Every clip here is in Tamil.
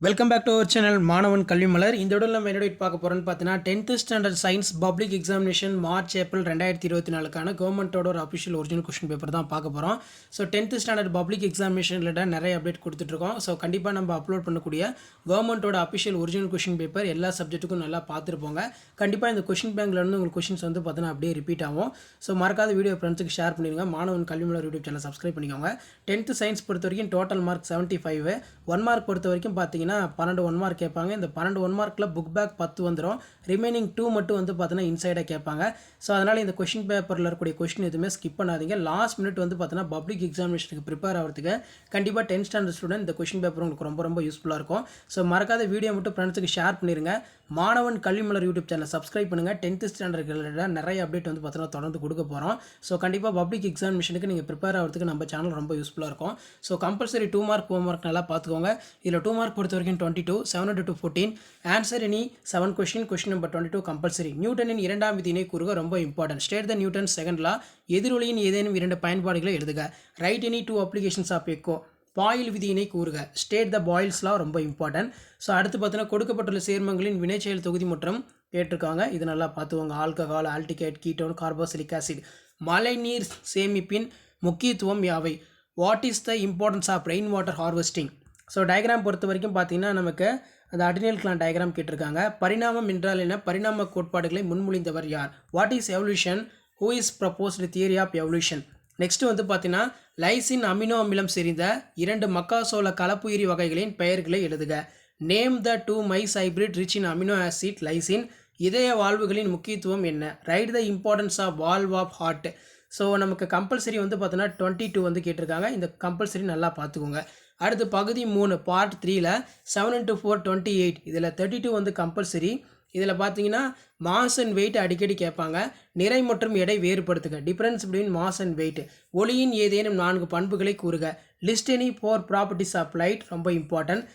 Welcome back to our channel மாணவன் கல்வி மலர். இந்த இடத்துல நம்ம என்ன பார்க்க போகிறோம்னு பார்த்தீங்கன்னா 10th standard science public examination March April 2024க்கான கவர்மெண்ட்டோட ஒரு அஃபிஷியல் ஒரிஜினல் கொஸ்டின் பேப்பர் தான் பார்க்க போகிறோம். So 10th standard public examination related நிறைய அப்டேட் கொடுத்துட்ருக்கோம். ஸோ கண்டிப்பாக நம்ம அப்லோட் பண்ணக்கூடிய கவர்மெண்ட்டோட அஃபிஷியல் ஒரிஜினல் கொஸ்டின் பேப்பர் எல்லா சப்ஜெக்ட்டுக்கும் நல்லா பார்த்துருப்போங்க. கண்டிப்பாக இந்த கொஸ்டின் பேங்க்ல இருந்து உங்களுக்கு கொஸ்டின்ஸ் வந்து பார்த்தீங்கன்னா அப்படியே ரிப்பீட் ஆகும். ஸோ மறக்காத வீடியோ ஃப்ரெண்ட்ஸுக்கு ஷேர் பண்ணிடுங்க. மாணவன் கல்வி மலர் யூடியூப் சேனல் சப்ஸ்கிரைப் பண்ணிக்கோங்க. 10th சயின்ஸ் பொறுத்த வரைக்கும் டோட்டல் மார்க் 75, 1 மார்க் பொறுத்த வரைக்கும் பார்த்தீங்கன்னா 12 1 மார்க் கேட்பாங்க. இந்த 12 1 மார்க்கில் புக் பேக் 10 வந்துடும். ரிமைனிங் 2 மட்டும் வந்து பார்த்தீங்கன்னா இன்சைடாக கேட்பாங்க. ஸோ அதனால் இந்த கொஸ்டின் பேப்பரில் இருக்கக்கூடிய கொஸ்டின் எதுவுமே ஸ்கிப் பண்ணாதீங்க. லாஸ்ட் மினிட் வந்து பார்த்தீங்கன்னா பப்ளிக் எக்ஸாமினேஷனுக்கு ப்ரிப்பேர் ஆகிறதுக்கு கண்டிப்பாக 10th ஸ்டாண்டர்ட் ஸ்டூடெண்ட் இந்த கொஸ்டின் பேப்பர் உங்களுக்கு ரொம்ப யூஸ்ஃபுல்லாக இருக்கும். ஸோ மறக்காத வீடியோ மட்டும் ஃப்ரெண்ட்ஸுக்கு ஷேர் பண்ணிடுங்க. மாணவன் கல்வி மலர் யூடியூப் சேனல் சப்ஸ்கிரைப் பண்ணுங்கள். 10th ஸ்டாண்டர்ட் நிறைய அப்டேட் வந்து பார்த்தீங்கன்னா தொடர்ந்து கொடுக்க போகிறோம். ஸோ கண்டிப்பாக பப்ளிக் எக்ஸாமினேஷனுக்கு நீங்கள் ப்ரிப்பேர் ஆகிறதுக்கு நம்ம சேனல் ரொம்ப யூஸ்ஃபுல்லாக இருக்கும். ஸோ கம்பல்சரி 2 மார்க் 4 மார்க் நல்லா பார்த்துக்கோங்க. இதில் 2 மார்க் பொறுத்த வரைக்கும் 22, 7 to 14, answer any 7 question number 22 compulsory. நியூட்டனின் இரண்டாம் விதியினை கூறுக ரொம்ப important. State the Newton second law. எதிரொலியின் ஏதேனும் 2 பயன்பாடுகளை எழுதுக. Write any 2 applications of echo. Boyle விதியினை கூறுக. ஸ்டேட் த பாயில்ஸ் லா ரொம்ப இம்பார்ட்டன்ட். ஸோ அடுத்து பார்த்தீங்கன்னா கொடுக்கப்பட்டுள்ள சேர்மங்களின் வினைச்செயல் தொகுதி மற்றும் கேட்டிருக்காங்க. இது நல்லா பார்த்துவாங்க. Alcohol, aldehyde, ketone, carboxylic acid. மழைநீர் சேமிப்பின் முக்கியத்துவம் யாவை? What is the importance of rain water harvesting? So diagram பொறுத்த வரைக்கும் பார்த்தீங்கன்னா நமக்கு அந்த அடினியல் கிளான் டயக்ராம் கேட்டிருக்காங்க. பரிணாமம் என்றால் என்ன? பரிணாம கோட்பாடுகளை முன்மொழிந்தவர் யார்? What is evolution? Who is proposed theory of evolution? Next வந்து பார்த்தீங்கன்னா லைசின் அமினோ அமிலம் செறிந்த 2 மக்காசோள கலப்புயிரி வகைகளின் பெயர்களை எழுதுக. Name the 2 maize hybrid rich in amino acid lysine. இதய வாழ்வுகளின் முக்கியத்துவம் என்ன? Write the importance of valve of heart. So நமக்கு கம்பல்சரி வந்து பார்த்தீங்கன்னா 22 வந்து கேட்டிருக்காங்க. இந்த கம்பல்சரி நல்லா பார்த்துக்கோங்க. அடுத்து பகுதி 3 பார்ட் 3ல் 7 into 4 28. இதில் 32 வந்து கம்பல்சரி. இதில் பார்த்தீங்கன்னா மாஸ் அண்ட் வெயிட் அடிக்கடி கேட்பாங்க. நிறை மற்றும் எடை வேறுபடுத்துக. Difference between mass and weight. ஒளியின் ஏதேனும் 4 பண்புகளை கூறுக. List any 4 properties of light ரொம்ப இம்பார்ட்டன்ட்.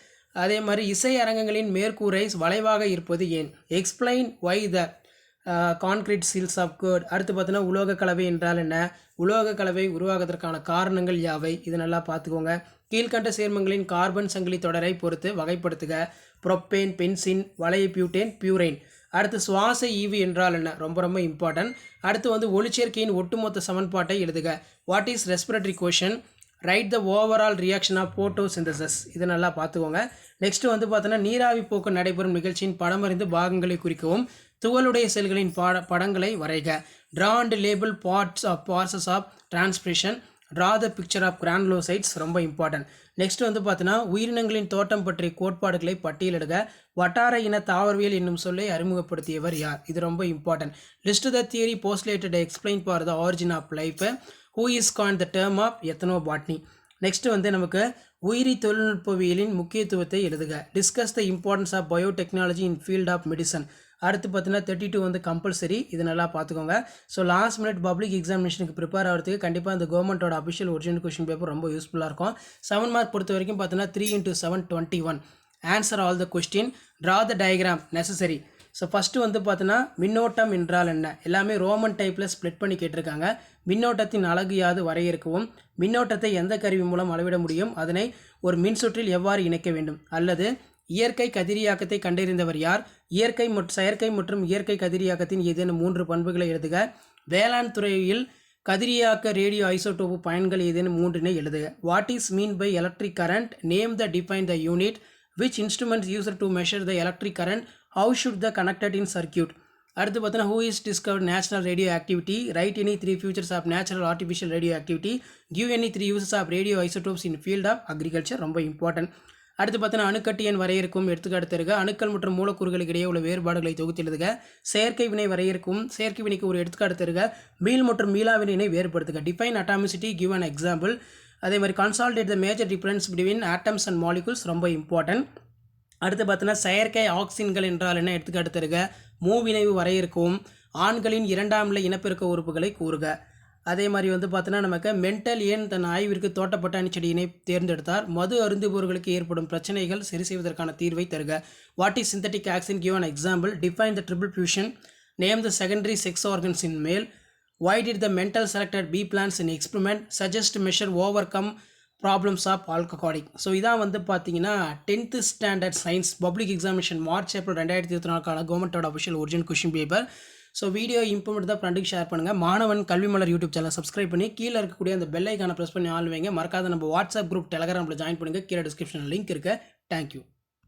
அதே மாதிரி இசை அரங்கங்களின் மேற்கூரை வளைவாக இருப்பது ஏன்? Explain why the concrete seals of good. அடுத்து பார்த்தீங்கன்னா உலோக கலவை என்றால் என்ன? உலோக கலவை உருவாகுவதற்கான காரணங்கள் யாவை? இது நல்லா பார்த்துக்கோங்க. கீழ்கண்ட சேர்மங்களின் கார்பன் சங்கிலி தொடரை பொறுத்து வகைப்படுத்துக. புரோப்பேன், பென்சின், வளைய பியூட்டேன், பியூரைன். அடுத்து சுவாச ஈவு என்றால் என்ன? ரொம்ப இம்பார்ட்டன்ட். அடுத்து வந்து ஒளிச்சேர்க்கையின் ஒட்டுமொத்த சமன்பாட்டை எழுதுக. What is respiratory quotient? Write the overall reaction of photosynthesis. இது நல்லா பார்த்துக்கோங்க. நெக்ஸ்ட் வந்து பார்த்தோன்னா நீராவி போக்கு நடைபெறும் நிகழ்ச்சியின் படமறிந்து பாகங்களை குறிக்கவும். துகளுடைய செல்களின் படங்களை வரைக. Draw and label parts of transpiration. Draw the picture of granulocytes ரொம்ப இம்பார்ட்டன்ட். நெக்ஸ்ட் வந்து பார்த்தீங்கன்னா உயிரினங்களின் தோட்டம் பற்றிய கோட்பாடுகளை பட்டியலிடுக. வட்டார இன தாவரவியல் என்னும் சொல்லை அறிமுகப்படுத்தியவர் யார்? இது ரொம்ப important. List the theory postulated explain for the origin of life. Who is called the term of ethnobotany. Next வந்து நமக்கு உயிரி தொழில்நுட்பவியலின் முக்கியத்துவத்தை எழுதுக. Discuss the importance of biotechnology in field of medicine. அடுத்து பார்த்தீங்கன்னா 32 வந்து கம்பல்சரி. இது நல்லா பார்த்துக்கோங்க. ஸோ லாஸ்ட் மினிட் பப்ளிக் எக்ஸாமினேஷனுக்கு ப்ரிப்பேர் ஆகிறதுக்கு கண்டிப்பாக இந்த கவர்மெண்ட்டோட அஃபிஷியல் ஒரிஜினல் கொஸ்டின் பேப்பர் ரொம்ப யூஸ்ஃபுல்லாக இருக்கும். 7 மார்க் பொறுத்த வரைக்கும் பார்த்தீங்கன்னா 3 into 7 21. Answer all the question. Draw the diagram necessary. So first வந்து பார்த்தீங்கன்னா மின்னோட்டம் என்றால் என்ன? எல்லாமே ரோமன் டைப்பில் ஸ்ப்ளிட் பண்ணி கேட்டிருக்காங்க. மின்னோட்டத்தின் அலகு யாது வரையறுக்கவும். மின்னோட்டத்தை எந்த கருவி மூலம் அளவிட முடியும்? அதனை ஒரு மின்சுற்றில் எவ்வாறு இணைக்க வேண்டும்? அல்லது இயற்கை கதிரியாக்கத்தை கண்டறிந்தவர் யார்? இயற்கை செயற்கை மற்றும் இயற்கை கதிரியாக்கத்தின் ஏதேனும் 3 பண்புகளை எழுதுக. வேளாண் துறையில் கதிரியாக்க ரேடியோ ஐசோடோப்பு பயன்கள் ஏதேனும் 3னை எழுதுக. What is mean by electric current? Name the define the unit. Which instruments used to measure the electric current? How should the connected in circuit? அடுத்து பார்த்தீங்கன்னா who is discovered natural radioactivity? Write any 3 features of natural artificial radioactivity. Give any 3 uses of radioisotopes in field of agriculture ரொம்ப இம்பார்ட்டன்ட். அடுத்து பார்த்தீங்கன்னா அணுக்கட்டு எண் வரையறுக்கும் எடுத்துக்காட்டு தருக. அணுக்கள் மற்றும் மூலக்கூறுகளுக்கு இடையே உள்ள வேறுபாடுகளை தொகுத்து எழுதுக. செயற்கை வினை வரையறுக்கும் செயற்கை வினைக்கு ஒரு எடுத்துக்காட்டு தருக. மீள் மற்றும் மீளா வினையினை வேறுபடுத்துக. Define atomicity, give an example. அதே மாதிரி consolidate the major difference between atoms and molecules ரொம்ப இம்பார்ட்டன்ட். அடுத்து பார்த்தீங்கன்னா செயற்கை ஆக்சின்கள் என்றால் என்ன? எடுத்துக்காட்டு தருக. மூவினைவு வரையறுக்கவும். ஆண்களின் 2ஆம் நிலை இனப்பெருக்க உறுப்புகளை கூறுக. அதே மாதிரி வந்து பார்த்தீங்கன்னா நமக்கு மென்டல் ஏன் தன் ஆய்விற்கு தோட்டப்பட்டாணி செடியினை தேர்ந்தெடுத்தார்? மது அருந்துபவர்களுக்கு ஏற்படும் பிரச்சனைகள் சரி செய்வதற்கான தீர்வை தருக. What is synthetic auxin? Give an example. Define the triple fusion. Name the secondary sex organs இன் மேல். Why did the mental selected bee plants in experiment? Suggest measure overcome problems of alcoholic. So இதான் வந்து பார்த்தீங்கன்னா 10th standard science public examination March April 2024 கவர்மெண்ட்டோட official original question paper. So video improvement தான் ஃப்ரெண்டுக்கு ஷேர் பண்ணுங்கள். மாணவன் கல்வி மலர் யூடியூப் சேனல் சப்ஸ்கிரைப் பண்ணி கீழே இருக்கக்கூடிய அந்த பெல் ஐக்கானை ப்ரெஸ் பண்ணி ஆள் வைங்க. மறக்காத நம்ம வாட்ஸ்அப் குரூப் டெலகிராமில் ஜாயின் பண்ணுங்கள். கீழே டிஸ்கிரிப்ஷனில் லிங்க் இருக்குது. தேங்க்யூ.